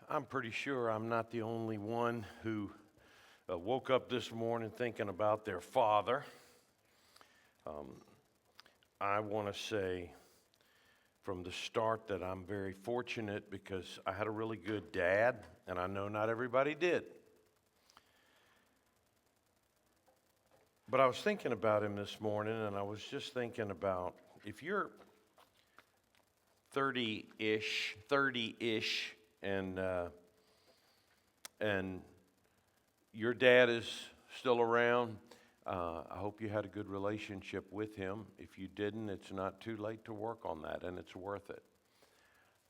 I'm pretty sure I'm not the only one who woke up this morning thinking about their father. Um, I want to say from the start that I'm very fortunate because I had a really good dad, and I know not everybody did. But I was thinking about him this morning, and I was just thinking about if you're 30-ish, and and your dad is still around, I hope you had a good relationship with him. If you didn't, it's not too late to work on that, and it's worth it.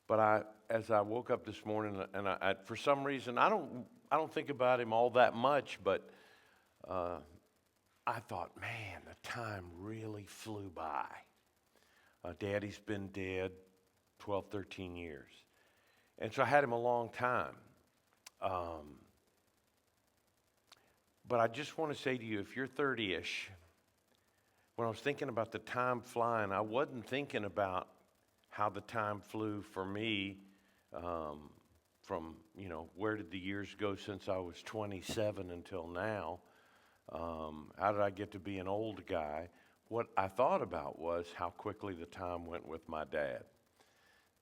But as I woke up this morning, and for some reason, I don't think about him all that much, but I thought, man, the time really flew by. Daddy's been dead 12, 13 years. And so I had him a long time. But I just want to say to you, if you're 30-ish, when I was thinking about the time flying, I wasn't thinking about how the time flew for me from, where did the years go since I was 27 until now? How did I get to be an old guy? What I thought about was how quickly the time went with my dad.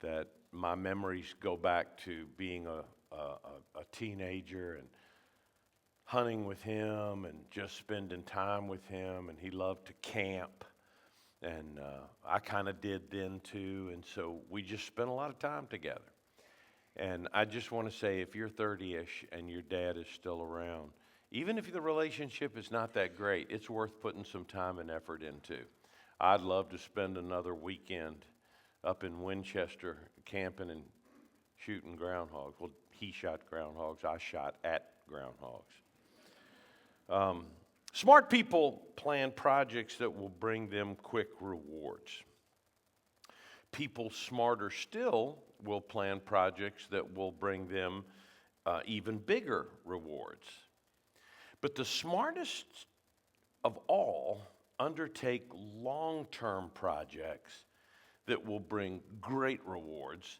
That my memories go back to being a teenager and hunting with him and just spending time with him, and he loved to camp, and I kind of did then too, and so we just spent a lot of time together. And I just want to say, if you're 30-ish and your dad is still around, even if the relationship is not that great, it's worth putting some time and effort into. I'd love to spend another weekend up in Winchester camping and shooting groundhogs. Well, he shot groundhogs, I shot at groundhogs. Smart people plan projects that will bring them quick rewards. People smarter still will plan projects that will bring them even bigger rewards. But the smartest of all undertake long-term projects that will bring great rewards,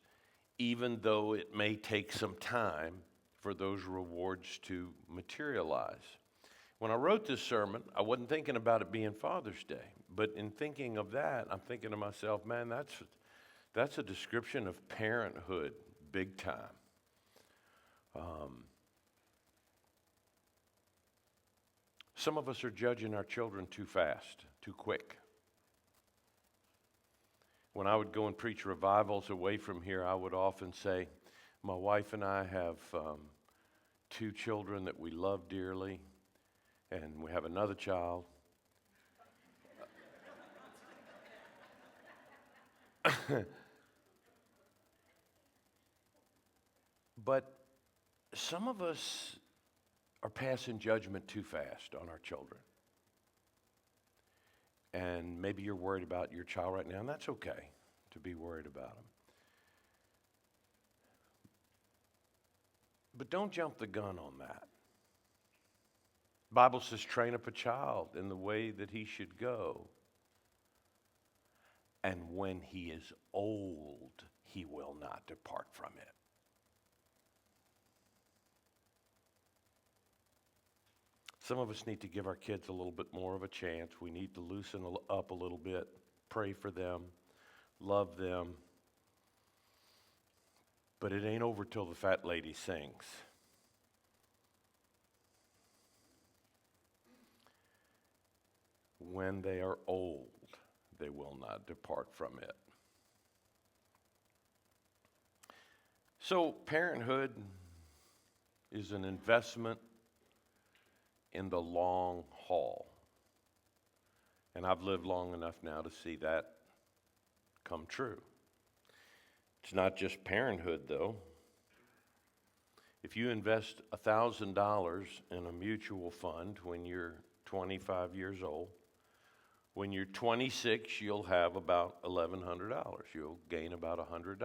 even though it may take some time for those rewards to materialize. When I wrote this sermon, I wasn't thinking about it being Father's Day, but in thinking of that, I'm thinking to myself, man, that's a description of parenthood, big time. Some of us are judging our children too fast, too quick. When I would go and preach revivals away from here, I would often say, my wife and I have 2 children that we love dearly, and we have another child. But some of us are passing judgment too fast on our children. And maybe you're worried about your child right now, and that's okay to be worried about them. But don't jump the gun on that. The Bible says, train up a child in the way that he should go. And when he is old, he will not depart from it. Some of us need to give our kids a little bit more of a chance. We need to loosen up a little bit, pray for them, love them. But it ain't over till the fat lady sings. When they are old, they will not depart from it. So parenthood is an investment in the long haul. And I've lived long enough now to see that come true. It's not just parenthood, though. If you invest $1,000 in a mutual fund when you're 25 years old, when you're 26, you'll have about $1,100. You'll gain about $100.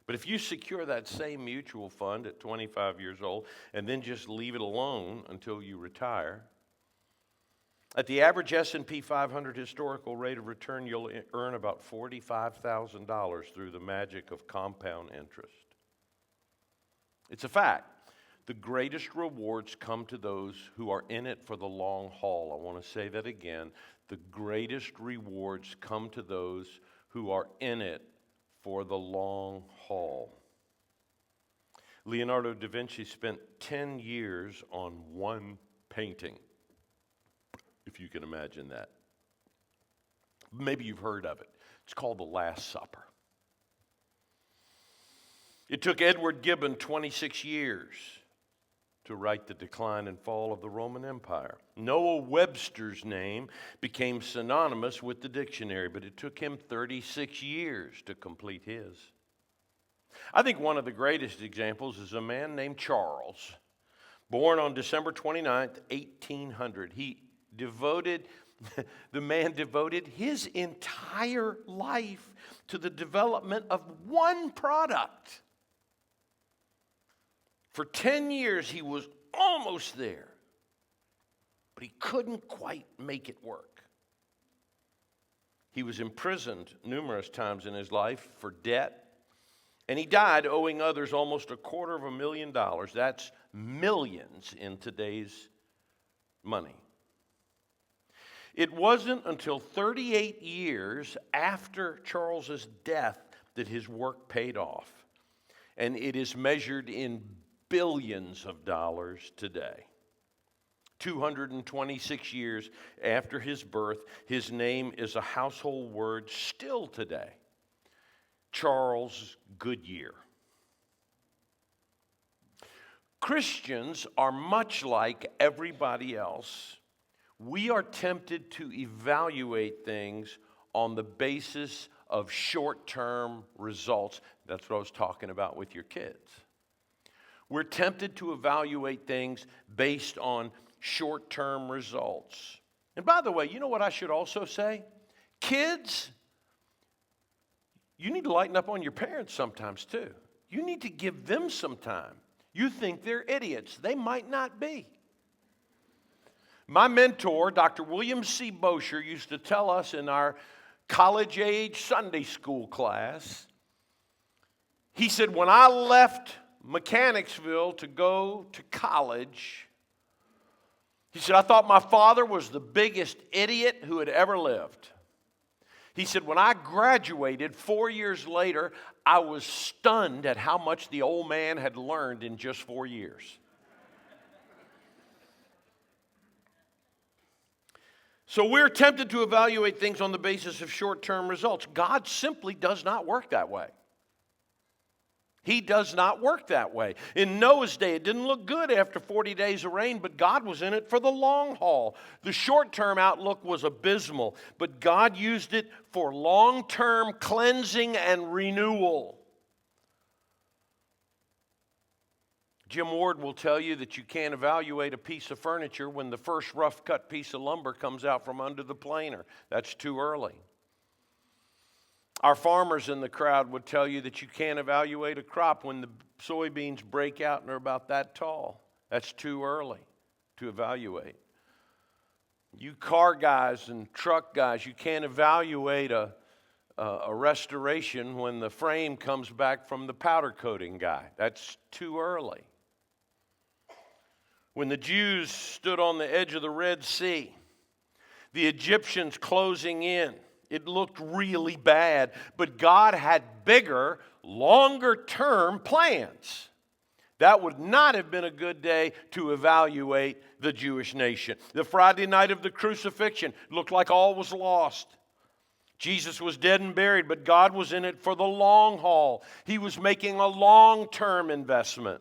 But if you secure that same mutual fund at 25 years old and then just leave it alone until you retire, at the average S&P 500 historical rate of return, you'll earn about $45,000 through the magic of compound interest. It's a fact. The greatest rewards come to those who are in it for the long haul. I want to say that again. The greatest rewards come to those who are in it for the long haul. Leonardo da Vinci spent 10 years on one painting, if you can imagine that. Maybe you've heard of it. It's called The Last Supper. It took Edward Gibbon 26 years to write The Decline and Fall of the Roman Empire. Noah Webster's name became synonymous with the dictionary, but it took him 36 years to complete his. I think one of the greatest examples is a man named Charles, born on December 29th, 1800. The man devoted his entire life to the development of one product. For 10 years, he was almost there, but he couldn't quite make it work. He was imprisoned numerous times in his life for debt, and he died owing others almost $250,000. That's millions in today's money. It wasn't until 38 years after Charles's death that his work paid off, and it is measured in billions of dollars today. 226 years after his birth, his name is a household word still today. Charles Goodyear. Christians are much like everybody else. We are tempted to evaluate things on the basis of short-term results. That's what I was talking about with your kids. We're tempted to evaluate things based on short-term results. And by the way, you know what I should also say? Kids, you need to lighten up on your parents sometimes too. You need to give them some time. You think they're idiots. They might not be. My mentor, Dr. William C. Bosher, used to tell us in our college-age Sunday school class, he said, when I left Mechanicsville to go to college, he said, I thought my father was the biggest idiot who had ever lived. He said, when I graduated 4 years later, I was stunned at how much the old man had learned in just 4 years. So we're tempted to evaluate things on the basis of short-term results. God simply does not work that way. He does not work that way. In Noah's day, it didn't look good after 40 days of rain, but God was in it for the long haul. The short-term outlook was abysmal, but God used it for long-term cleansing and renewal. Jim Ward will tell you that you can't evaluate a piece of furniture when the first rough-cut piece of lumber comes out from under the planer. That's too early. Our farmers in the crowd would tell you that you can't evaluate a crop when the soybeans break out and are about that tall. That's too early to evaluate. You car guys and truck guys, you can't evaluate a restoration when the frame comes back from the powder coating guy. That's too early. When the Jews stood on the edge of the Red Sea, the Egyptians closing in, it looked really bad, but God had bigger, longer-term plans. That would not have been a good day to evaluate the Jewish nation. The Friday night of the crucifixion looked like all was lost. Jesus was dead and buried, but God was in it for the long haul. He was making a long-term investment.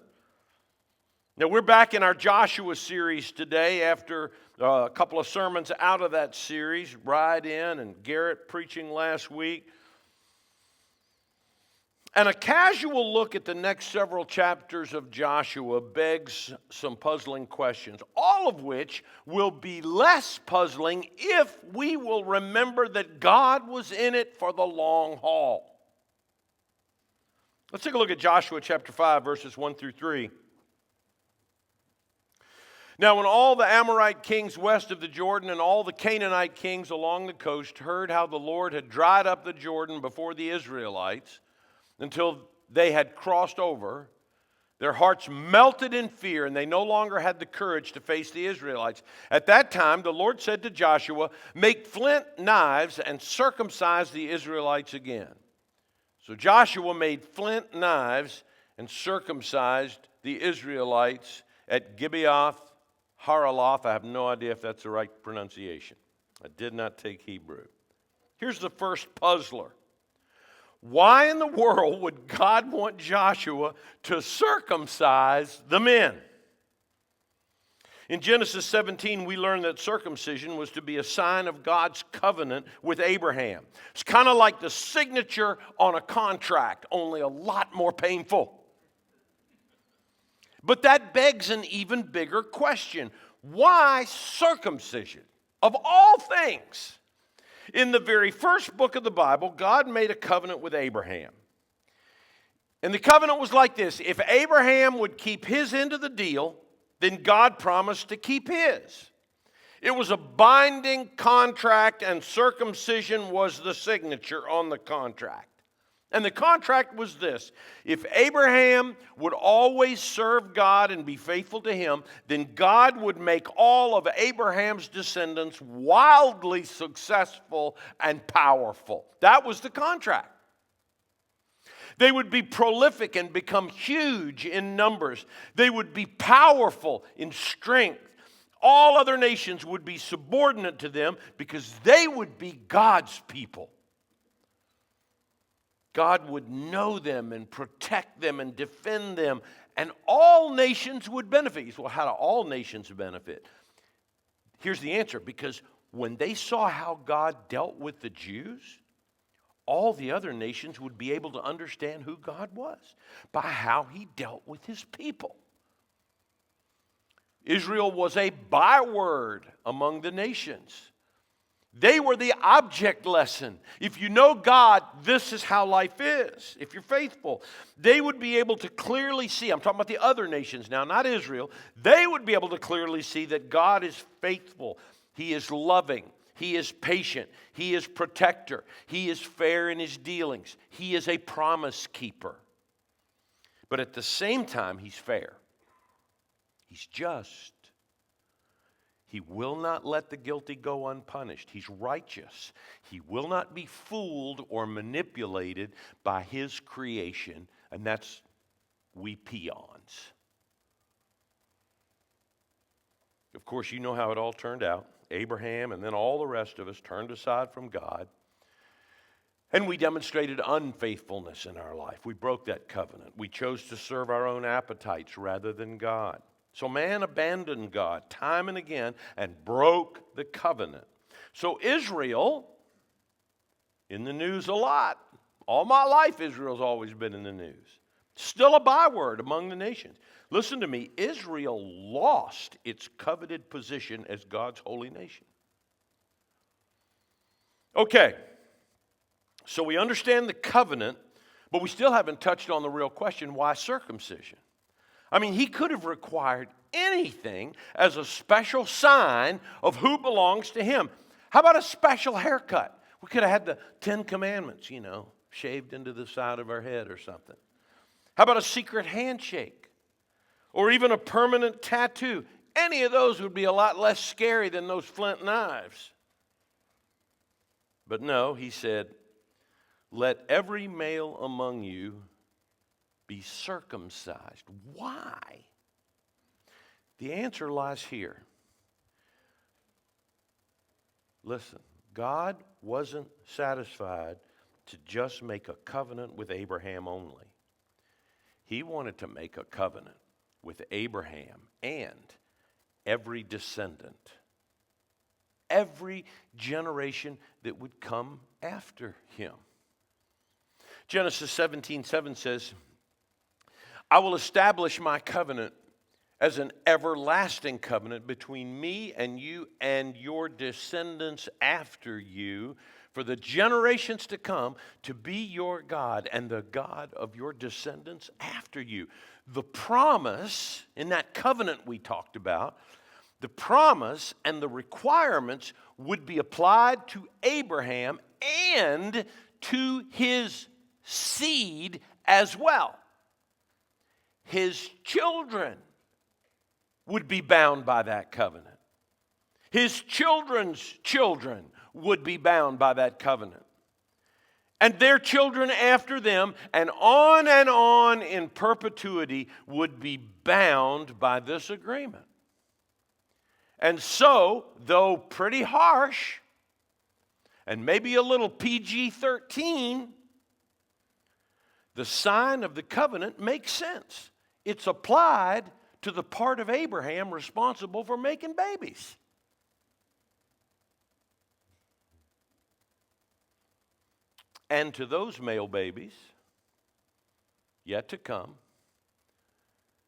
Now, we're back in our Joshua series today after a couple of sermons out of that series, Ride In and Garrett preaching last week. And a casual look at the next several chapters of Joshua begs some puzzling questions, all of which will be less puzzling if we will remember that God was in it for the long haul. Let's take a look at Joshua chapter 5, verses 1 through 3. Now, when all the Amorite kings west of the Jordan and all the Canaanite kings along the coast heard how the Lord had dried up the Jordan before the Israelites until they had crossed over, Their hearts melted in fear, and they no longer had the courage to face the Israelites. At that time, the Lord said to Joshua, "Make flint knives and circumcise the Israelites again." So Joshua made flint knives and circumcised the Israelites at Gibeath Haraloth. I have no idea if that's the right pronunciation. I did not take Hebrew. Here's the first puzzler. Why in the world would God want Joshua to circumcise the men? In Genesis 17, we learn that circumcision was to be a sign of God's covenant with Abraham. It's kind of like the signature on a contract, only a lot more painful. But that begs an even bigger question. Why circumcision? Of all things. In the very first book of the Bible, God made a covenant with Abraham. And the covenant was like this. If Abraham would keep his end of the deal, then God promised to keep his. It was a binding contract, and circumcision was the signature on the contract. And the contract was this: if Abraham would always serve God and be faithful to him, then God would make all of Abraham's descendants wildly successful and powerful. That was the contract. They would be prolific and become huge in numbers. They would be powerful in strength. All other nations would be subordinate to them because they would be God's people. God would know them and protect them and defend them, and all nations would benefit. Well, how do all nations benefit? Here's the answer: because when they saw how God dealt with the Jews, all the other nations would be able to understand who God was by how he dealt with his people. Israel was a byword among the nations. They were the object lesson. If you know God, this is how life is. If you're faithful, they would be able to clearly see. I'm talking about the other nations now, not Israel. They would be able to clearly see that God is faithful. He is loving. He is patient. He is protector. He is fair in his dealings. He is a promise keeper. But at the same time, he's fair. He's just. He will not let the guilty go unpunished. He's righteous. He will not be fooled or manipulated by his creation, and that's we peons. Of course, you know how it all turned out. Abraham and then all the rest of us turned aside from God, and we demonstrated unfaithfulness in our life. We broke that covenant. We chose to serve our own appetites rather than God. So man abandoned God time and again and broke the covenant. So Israel, in the news a lot. All my life, Israel's always been in the news. Still a byword among the nations. Listen to me, Israel lost its coveted position as God's holy nation. Okay, so we understand the covenant, but we still haven't touched on the real question: why circumcision? I mean, he could have required anything as a special sign of who belongs to him. How about a special haircut? We could have had the 10 Commandments, shaved into the side of our head or something. How about a secret handshake? Or even a permanent tattoo? Any of those would be a lot less scary than those flint knives. But no, he said, "Let every male among you be circumcised." Why? The answer lies here. Listen, God wasn't satisfied to just make a covenant with Abraham only. He wanted to make a covenant with Abraham and every descendant, every generation that would come after him. Genesis 17:7 says, "I will establish my covenant as an everlasting covenant between me and you and your descendants after you for the generations to come, to be your God and the God of your descendants after you." The promise in that covenant we talked about, the promise and the requirements would be applied to Abraham and to his seed as well. his children would be bound by that covenant. His children's children would be bound by that covenant. And their children after them, and on in perpetuity, would be bound by this agreement. And so, though pretty harsh, and maybe a little PG-13, the sign of the covenant makes sense. It's applied to the part of Abraham responsible for making babies. And to those male babies yet to come,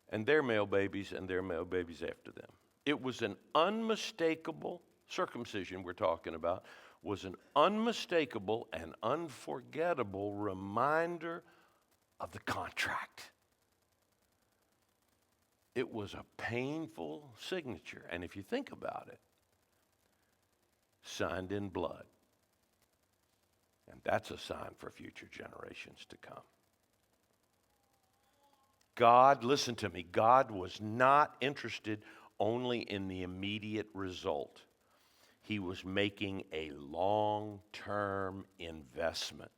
and their male babies and their male babies after them. It was an unmistakable circumcision we're talking about, was an unmistakable and unforgettable reminder of the contract. It was a painful signature, and if you think about it, signed in blood. And that's a sign for future generations to come. God, listen to me, God was not interested only in the immediate result. He was making a long-term investment.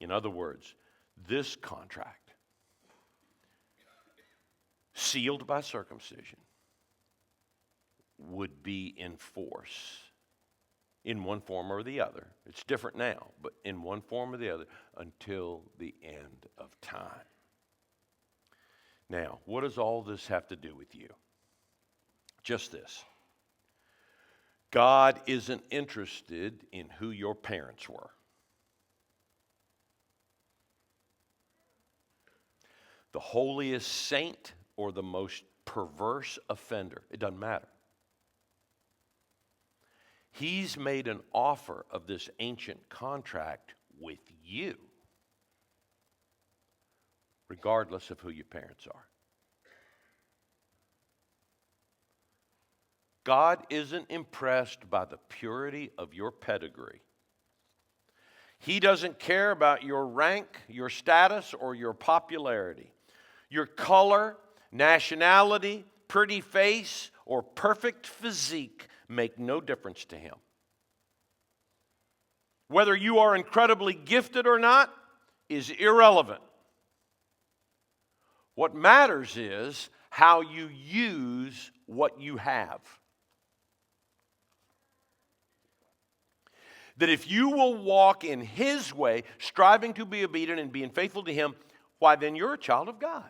In other words, this contract, sealed by circumcision, would be in force in one form or the other. It's different now, but in one form or the other until the end of time. Now, what does all this have to do with you? Just this. God isn't interested in who your parents were. The holiest saint or the most perverse offender, it doesn't matter. He's made an offer of this ancient contract with you, regardless of who your parents are. God isn't impressed by the purity of your pedigree. He doesn't care about your rank, your status, or your popularity. Your color, nationality, pretty face, or perfect physique make no difference to him. Whether you are incredibly gifted or not is irrelevant. What matters is how you use what you have. That if you will walk in His way, striving to be obedient and being faithful to Him, why then you're a child of God.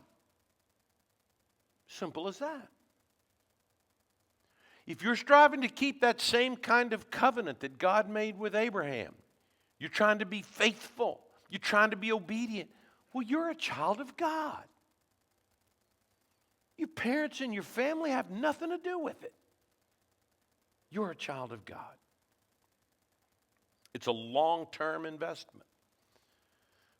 Simple as that. If you're striving to keep that same kind of covenant that God made with Abraham, you're trying to be faithful, you're trying to be obedient, well, you're a child of God. Your parents and your family have nothing to do with it. You're a child of God. It's a long-term investment.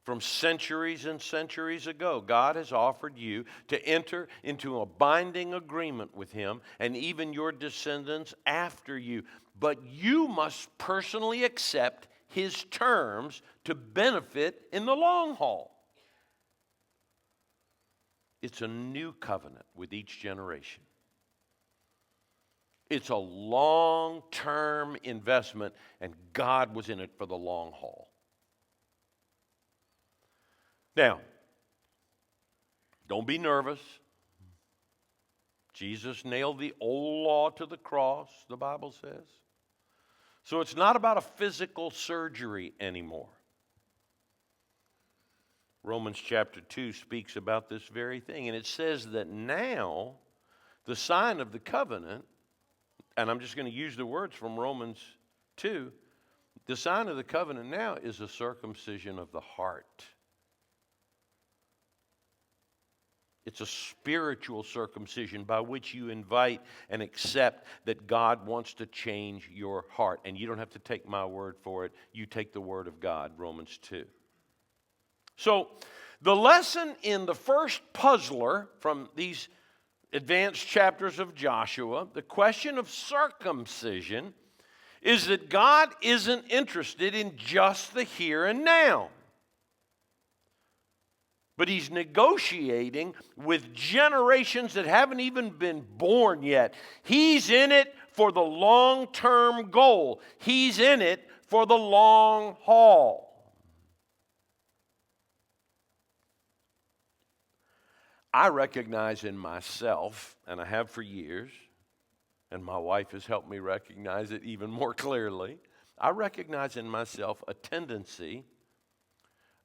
From centuries and centuries ago, God has offered you to enter into a binding agreement with Him and even your descendants after you. But you must personally accept His terms to benefit in the long haul. It's a new covenant with each generation. It's a long-term investment, and God was in it for the long haul. Now, don't be nervous. Jesus nailed the old law to the cross, the Bible says. So it's not about a physical surgery anymore. Romans chapter 2 speaks about this very thing, and it says that now the sign of the covenant, and I'm just going to use the words from Romans 2, the sign of the covenant now is a circumcision of the heart. It's a spiritual circumcision by which you invite and accept that God wants to change your heart. And you don't have to take my word for it. You take the word of God, Romans 2. So, the lesson in the first puzzler from these advanced chapters of Joshua, the question of circumcision, is that God isn't interested in just the here and now, but he's negotiating with generations that haven't even been born yet. He's in it for the long-term goal. He's in it for the long haul. I recognize in myself, and I have for years, and my wife has helped me recognize it even more clearly, I recognize in myself a tendency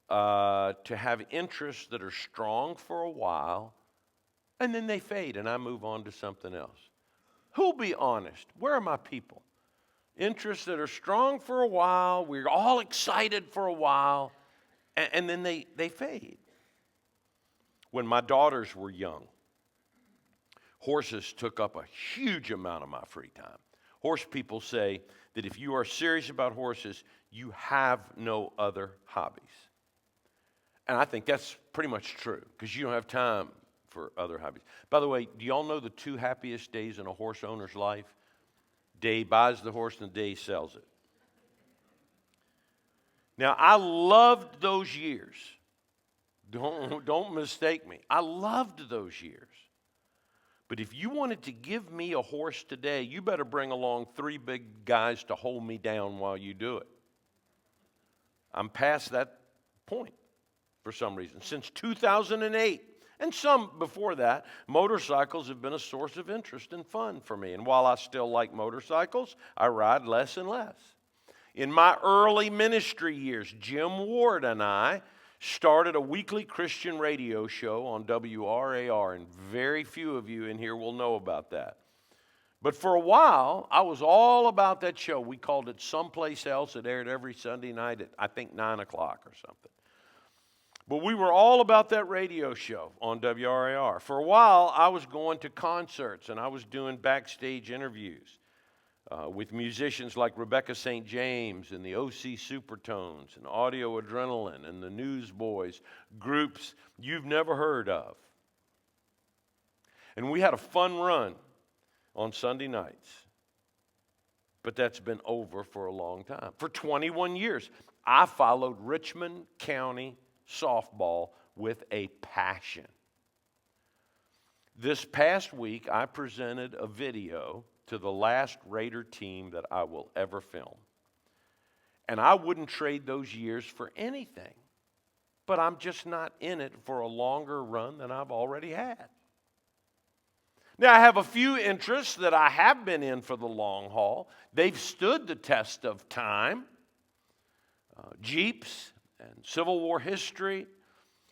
to have interests that are strong for a while, and then they fade, and I move on to something else. Who'll be honest? Where are my people? Interests that are strong for a while, we're all excited for a while, and then they fade. When my daughters were young, horses took up a huge amount of my free time. Horse people say that if you are serious about horses, you have no other hobbies. And I think that's pretty much true, because you don't have time for other hobbies. By the way, do y'all know the 2 happiest days in a horse owner's life? Day he buys the horse and the day he sells it. Now, I loved those years. Don't mistake me. I loved those years. But if you wanted to give me a horse today, you better bring along 3 big guys to hold me down while you do it. I'm past that point for some reason. Since 2008, and some before that, motorcycles have been a source of interest and fun for me. And while I still like motorcycles, I ride less and less. In my early ministry years, Jim Ward and I started a weekly Christian radio show on WRAR, and very few of you in here will know about that. But for a while, I was all about that show. We called it Someplace Else. It aired every Sunday night at, I think, 9 o'clock or something. But we were all about that radio show on WRAR. For a while, I was going to concerts, and I was doing backstage interviews with musicians like Rebecca St. James and the O.C. Supertones and Audio Adrenaline and the Newsboys, groups you've never heard of. And we had a fun run on Sunday nights. But that's been over for a long time. For 21 years, I followed Richmond County softball with a passion. This past week, I presented a video to the last Raider team that I will ever film. And I wouldn't trade those years for anything. But I'm just not in it for a longer run than I've already had. Now, I have a few interests that I have been in for the long haul. They've stood the test of time. Jeeps and Civil War history,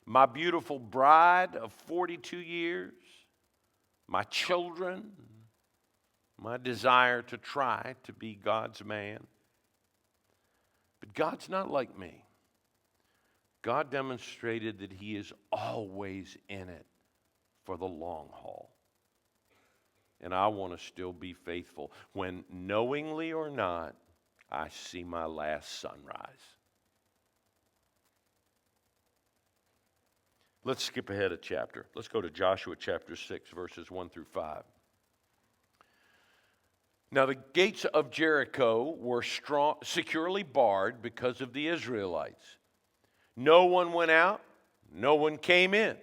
my beautiful bride of 42 years, my children, my desire to try to be God's man. But God's not like me. God demonstrated that He is always in it for the long haul. And I want to still be faithful when, knowingly or not, I see my last sunrise. Let's skip ahead a chapter. Let's go to Joshua chapter 6, verses 1 through 5. Now the gates of Jericho were securely barred because of the Israelites. No one went out, no one came in.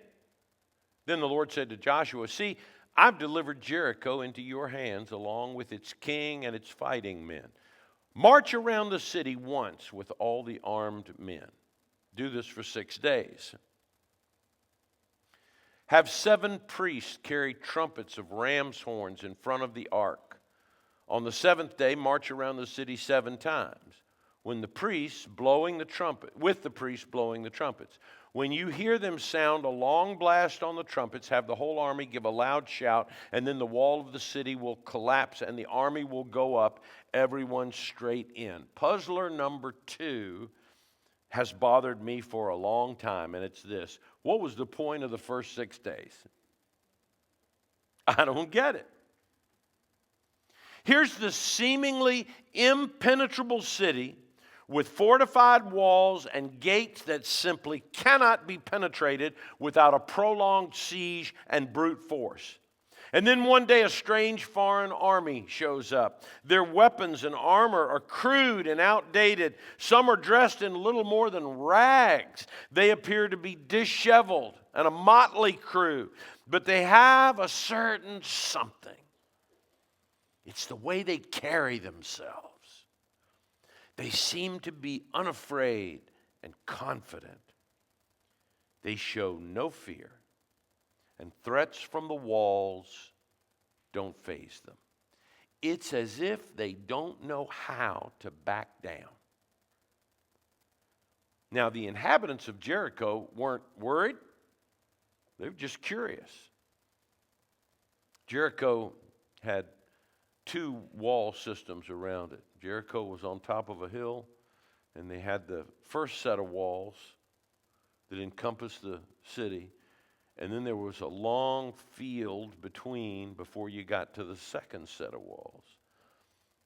Then the Lord said to Joshua, "See, I've delivered Jericho into your hands along with its king and its fighting men. March around the city once with all the armed men. Do this for 6 days. Have 7 priests carry trumpets of ram's horns in front of the ark. On the 7th day, march around the city 7 times, with the priests blowing the trumpets. When you hear them sound a long blast on the trumpets, have the whole army give a loud shout, and then the wall of the city will collapse, and the army will go up, everyone straight in." Puzzler number 2 has bothered me for a long time, and it's this. What was the point of the first 6 days? I don't get it. Here's the seemingly impenetrable city with fortified walls and gates that simply cannot be penetrated without a prolonged siege and brute force. And then one day a strange foreign army shows up. Their weapons and armor are crude and outdated. Some are dressed in little more than rags. They appear to be disheveled and a motley crew. But they have a certain something. It's the way they carry themselves. They seem to be unafraid and confident. They show no fear, and threats from the walls don't faze them. It's as if they don't know how to back down. Now, the inhabitants of Jericho weren't worried. They were just curious. Jericho had 2 wall systems around it. Jericho was on top of a hill, and they had the first set of walls that encompassed the city, and then there was a long field between before you got to the second set of walls.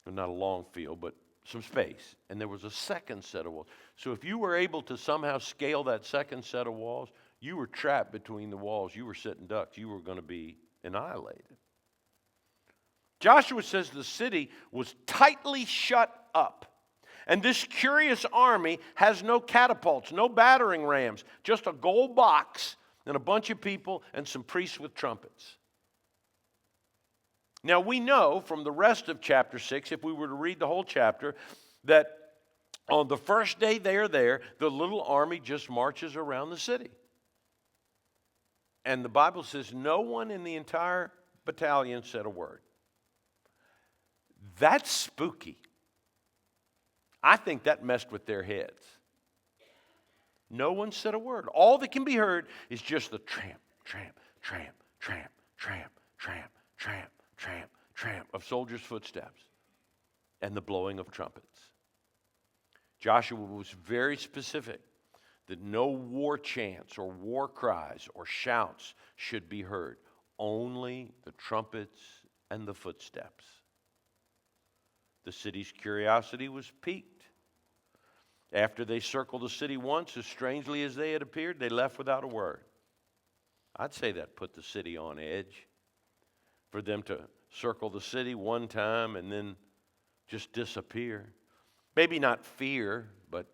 Well, not a long field, but some space, and there was a second set of walls. So if you were able to somehow scale that second set of walls, you were trapped between the walls. You were sitting ducks. You were going to be annihilated. Joshua says the city was tightly shut up. And this curious army has no catapults, no battering rams, just a gold box and a bunch of people and some priests with trumpets. Now we know from the rest of chapter 6, if we were to read the whole chapter, that on the first day they are there, the little army just marches around the city. And the Bible says no one in the entire battalion said a word. That's spooky. I think that messed with their heads. No one said a word. All that can be heard is just the tramp, tramp, tramp, tramp, tramp, tramp, tramp, tramp, tramp of soldiers' footsteps and the blowing of trumpets. Joshua was very specific that no war chants or war cries or shouts should be heard. Only the trumpets and the footsteps. The city's curiosity was piqued. After they circled the city once, as strangely as they had appeared, they left without a word. I'd say that put the city on edge. For them to circle the city one time and then just disappear. Maybe not fear, but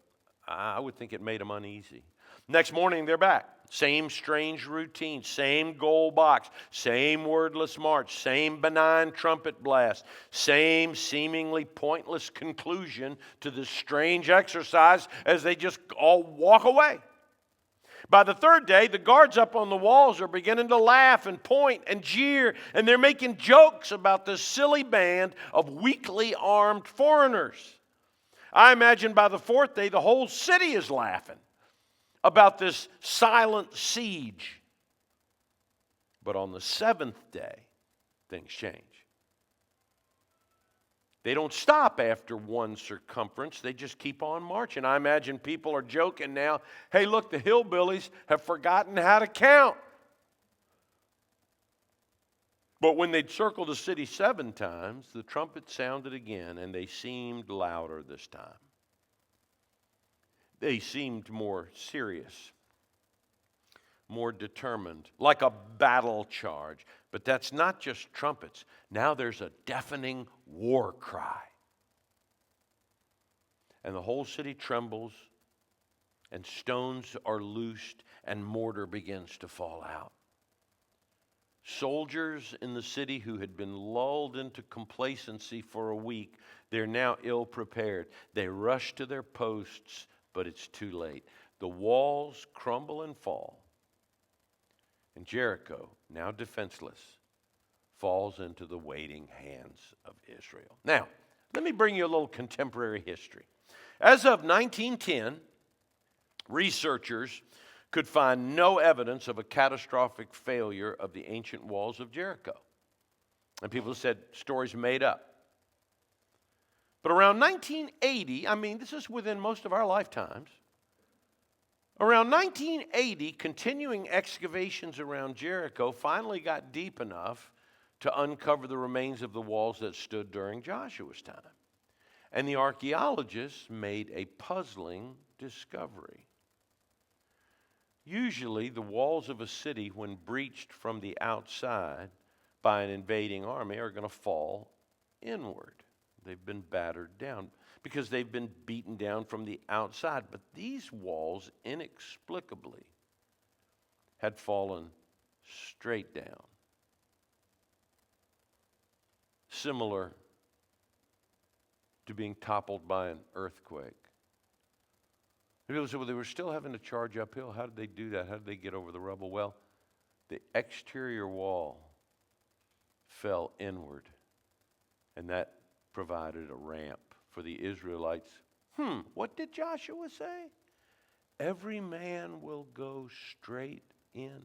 I would think it made them uneasy. Next morning, they're back. Same strange routine, same gold box, same wordless march, same benign trumpet blast, same seemingly pointless conclusion to this strange exercise as they just all walk away. By the third day, the guards up on the walls are beginning to laugh and point and jeer, and they're making jokes about this silly band of weakly armed foreigners. I imagine by the fourth day, the whole city is laughing about this silent siege. But on the 7th day, things change. They don't stop after one circumference. They just keep on marching. I imagine people are joking now, hey, look, the hillbillies have forgotten how to count. But when they'd circled the city 7 times, the trumpet sounded again, and they seemed louder this time. They seemed more serious, more determined, like a battle charge. But that's not just trumpets. Now there's a deafening war cry. And the whole city trembles, and stones are loosed, and mortar begins to fall out. Soldiers in the city who had been lulled into complacency for a week, they're now ill prepared. They rush to their posts, but it's too late. The walls crumble and fall. And Jericho, now defenseless, falls into the waiting hands of Israel. Now, let me bring you a little contemporary history. As of 1910, researchers could find no evidence of a catastrophic failure of the ancient walls of Jericho. And people said stories made up. But around 1980, this is within most of our lifetimes, around 1980, continuing excavations around Jericho finally got deep enough to uncover the remains of the walls that stood during Joshua's time. And the archaeologists made a puzzling discovery. Usually, the walls of a city, when breached from the outside, by an invading army are going to fall inward. They've been battered down because they've been beaten down from the outside. But these walls inexplicably had fallen straight down. Similar to being toppled by an earthquake. People say, well, they were still having to charge uphill. How did they do that? How did they get over the rubble? Well, the exterior wall fell inward, and that provided a ramp for the Israelites. What did Joshua say? Every man will go straight in.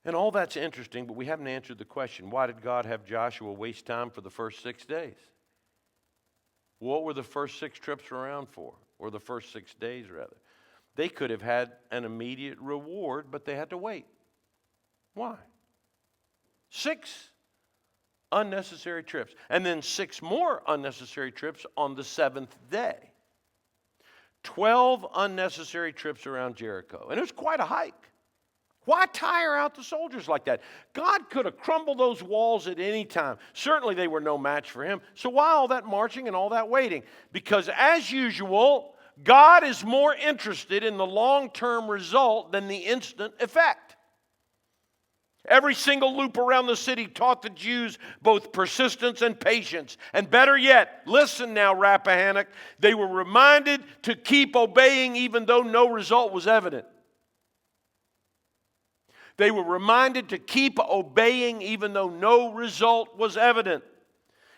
And all that's interesting, but we haven't answered the question, why did God have Joshua waste time for the first 6 days? What were the first 6 trips around for? Or the first 6 days, rather? They could have had an immediate reward, but they had to wait. Why? 6 unnecessary trips. And then 6 more unnecessary trips on the 7th day. 12 unnecessary trips around Jericho. And it was quite a hike. Why tire out the soldiers like that? God could have crumbled those walls at any time. Certainly they were no match for him. So why all that marching and all that waiting? Because as usual, God is more interested in the long-term result than the instant effect. Every single loop around the city taught the Jews both persistence and patience. And better yet, listen now, Rappahannock, they were reminded to keep obeying even though no result was evident. They were reminded to keep obeying even though no result was evident.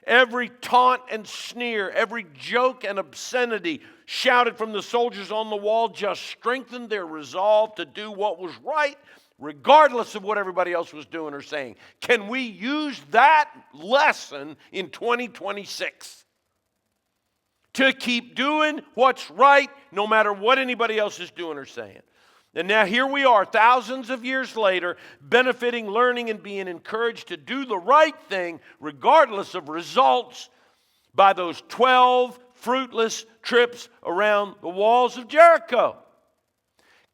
Every taunt and sneer, every joke and obscenity shouted from the soldiers on the wall just strengthened their resolve to do what was right, regardless of what everybody else was doing or saying. Can we use that lesson in 2026? To keep doing what's right no matter what anybody else is doing or saying. And now here we are, thousands of years later, benefiting, learning, and being encouraged to do the right thing, regardless of results, by those 12 fruitless trips around the walls of Jericho.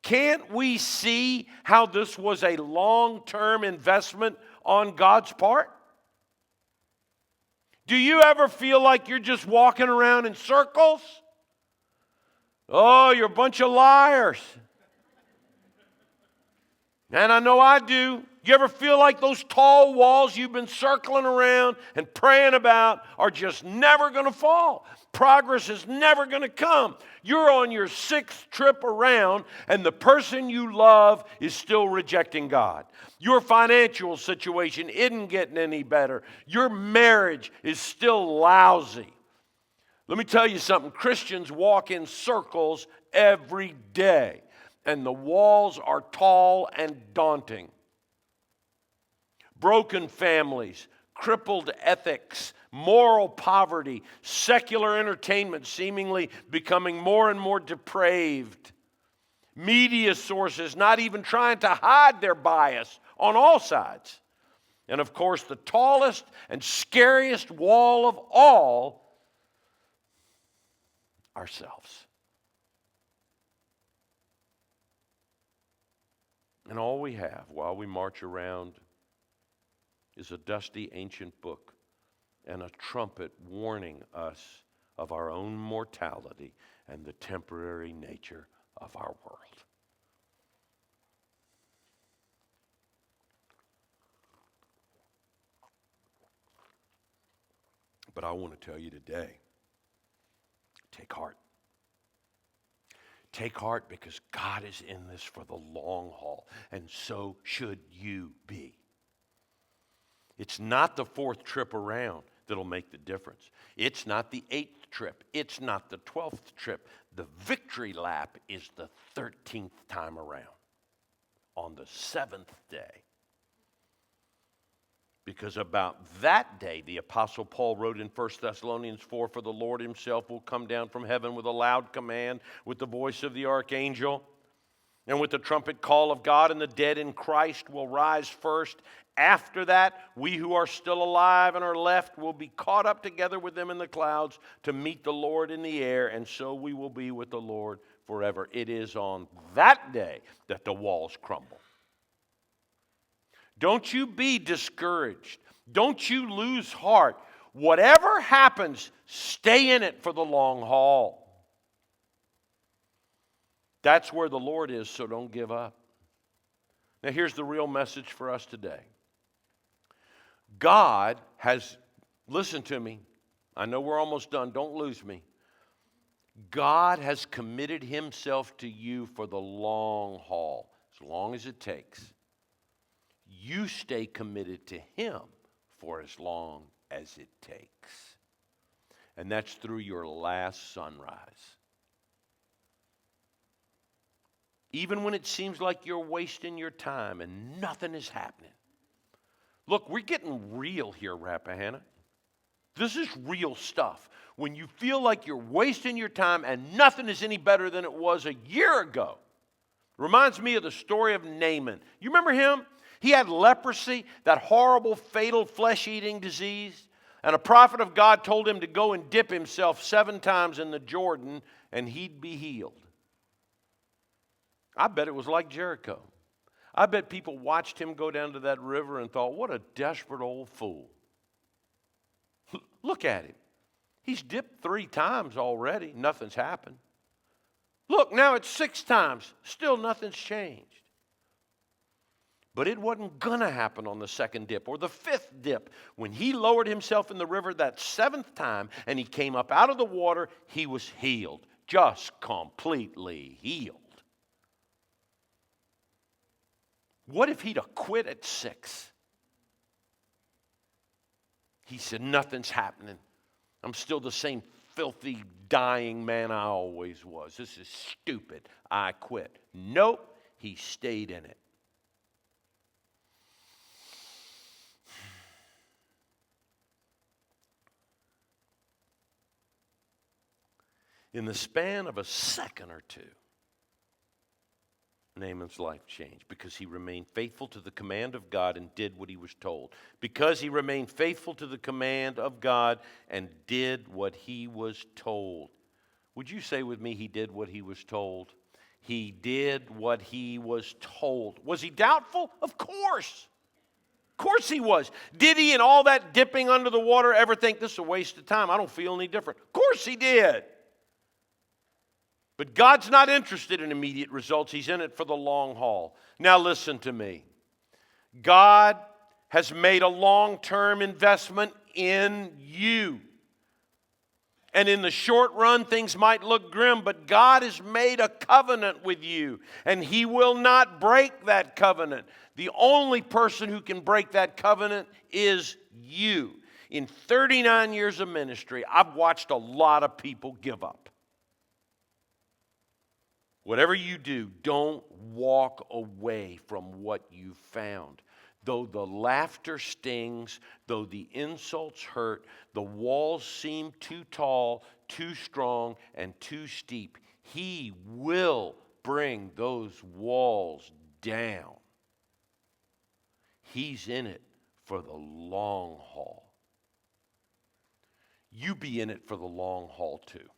Can't we see how this was a long-term investment on God's part? Do you ever feel like you're just walking around in circles? Oh, you're a bunch of liars. And I know I do. You ever feel like those tall walls you've been circling around and praying about are just never going to fall? Progress is never going to come. You're on your 6th trip around, and the person you love is still rejecting God. Your financial situation isn't getting any better. Your marriage is still lousy. Let me tell you something. Christians walk in circles every day. And the walls are tall and daunting. Broken families, crippled ethics, moral poverty, secular entertainment seemingly becoming more and more depraved. Media sources not even trying to hide their bias on all sides. And of course, the tallest and scariest wall of all, ourselves. And all we have while we march around is a dusty ancient book and a trumpet warning us of our own mortality and the temporary nature of our world. But I want to tell you today, take heart. Take heart because God is in this for the long haul, and so should you be. It's not the 4th trip around that'll make the difference. It's not the 8th trip. It's not the 12th trip. The victory lap is the 13th time around on the 7th day. Because about that day, the Apostle Paul wrote in 1 Thessalonians 4, for the Lord himself will come down from heaven with a loud command, with the voice of the archangel, and with the trumpet call of God, and the dead in Christ will rise first. After that, we who are still alive and are left will be caught up together with them in the clouds to meet the Lord in the air, and so we will be with the Lord forever. It is on that day that the walls crumble. Don't you be discouraged. Don't you lose heart. Whatever happens, stay in it for the long haul. That's where the Lord is, so don't give up. Now, here's the real message for us today. God has, listen to me, I know we're almost done, don't lose me. God has committed himself to you for the long haul, as long as it takes. You stay committed to him for as long as it takes. And that's through your last sunrise. Even when it seems like you're wasting your time and nothing is happening. Look, we're getting real here, Rappahannock. This is real stuff. When you feel like you're wasting your time and nothing is any better than it was a year ago. Reminds me of the story of Naaman. You remember him? He had leprosy, that horrible, fatal, flesh-eating disease. And a prophet of God told him to go and dip himself 7 times in the Jordan and he'd be healed. I bet it was like Jericho. I bet people watched him go down to that river and thought, what a desperate old fool. Look at him. He's dipped 3 times already. Nothing's happened. Look, now it's 6 times. Still nothing's changed. But it wasn't going to happen on the 2nd dip or the 5th dip. When he lowered himself in the river that 7th time and he came up out of the water, he was healed. Just completely healed. What if he'd have quit at 6? He said, nothing's happening. I'm still the same filthy, dying man I always was. This is stupid. I quit. Nope, he stayed in it. In the span of a second or two, Naaman's life changed because he remained faithful to the command of God and did what he was told. Because he remained faithful to the command of God and did what he was told. Would you say with me, he did what he was told? He did what he was told. Was he doubtful? Of course. Of course he was. Did he, in all that dipping under the water, ever think this is a waste of time? I don't feel any different. Of course he did. But God's not interested in immediate results. He's in it for the long haul. Now listen to me. God has made a long-term investment in you. And in the short run, things might look grim, but God has made a covenant with you, and he will not break that covenant. The only person who can break that covenant is you. In 39 years of ministry, I've watched a lot of people give up. Whatever you do, don't walk away from what you found. Though the laughter stings, though the insults hurt, the walls seem too tall, too strong, and too steep, he will bring those walls down. He's in it for the long haul. You be in it for the long haul too.